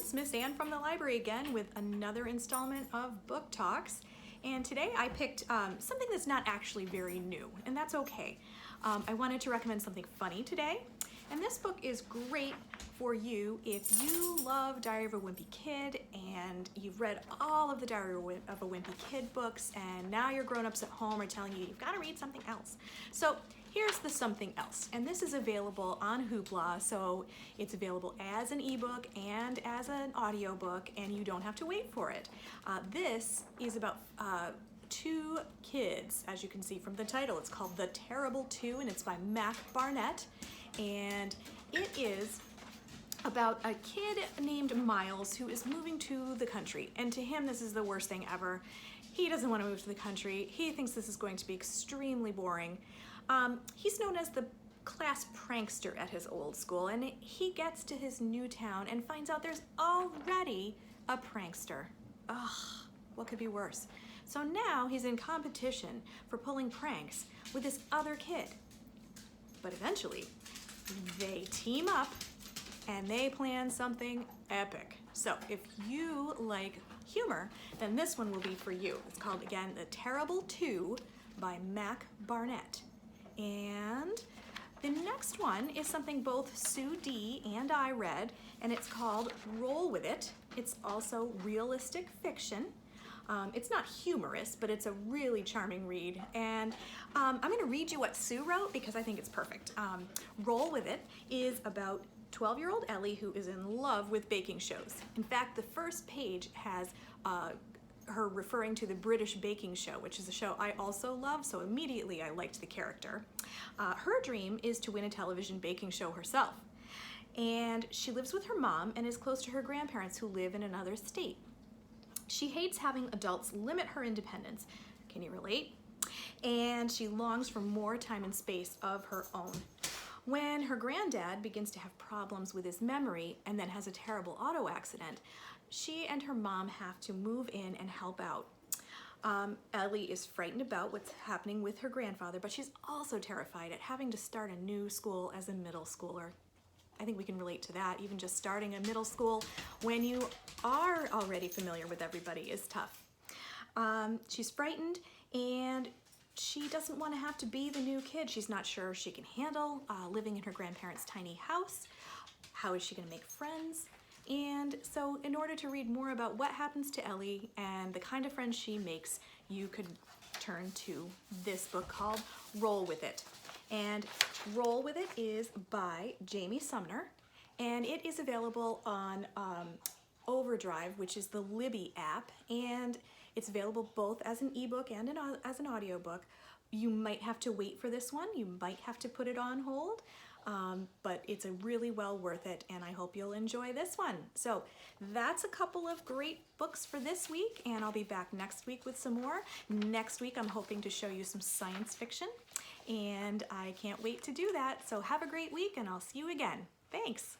it's Miss Ann from the library again with another installment of Book Talks. And today I picked something that's not actually very new, and that's okay. I wanted to recommend something funny today. And this book is great for you if you love Diary of a Wimpy Kid and you've read all of the Diary of a Wimpy Kid books, and now your grown-ups at home are telling you you've got to read something else. So here's the something else, and this is available on Hoopla, so it's available as an ebook and as an audiobook, and you don't have to wait for it. This is about two kids, as you can see from the title. It's called The Terrible Two, and it's by Barnett, and it is about a kid named Miles who is moving to the country, and to him this is the worst thing ever. He doesn't want to move to the country. He thinks this is going to be extremely boring. He's known as the class prankster at his old school, and he gets to his new town and finds out there's already a prankster. Ugh, what could be worse? So now he's in competition for pulling pranks with this other kid. But eventually, they team up and they plan something epic. So if you like humor, then this one will be for you. It's called, again, The Terrible Two by Barnett. And the next one is something both Sue D and I read, and it's called Roll With It. It's also realistic fiction. It's not humorous, but it's a really charming read. And I'm going to read you what Sue wrote because I think it's perfect. Roll With It is about 12-year-old Ellie who is in love with baking shows. In fact, the first page has her referring to the British baking show, which is a show I also love, so immediately I liked the character. Her dream is to win a television baking show herself. And she lives with her mom and is close to her grandparents who live in another state. She hates having adults limit her independence. Can you relate? And she longs for more time and space of her own. When her granddad begins to have problems with his memory and then has a terrible auto accident, she and her mom have to move in and help out. Ellie is frightened about what's happening with her grandfather, but she's also terrified at having to start a new school as a middle schooler. I think we can relate to that. Even just starting a middle school when you are already familiar with everybody is tough. She's frightened, and she doesn't want to have to be the new kid. She's not sure she can handle living in her grandparents' tiny house. How is she going to make friends? And so in order to read more about what happens to Ellie and the kind of friends she makes, you could turn to this book called Roll With It. And Roll With It is by Sumner, and it is available on Overdrive, which is the Libby app, and it's available both as an ebook and as an audiobook. You might have to wait for this one. You might have to put it on hold, but it's a really well worth it, and I hope you'll enjoy this one. So that's a couple of great books for this week, and I'll be back next week with some more. Next week I'm hoping to show you some science fiction, and I can't wait to do that. So have a great week, and I'll see you again. Thanks.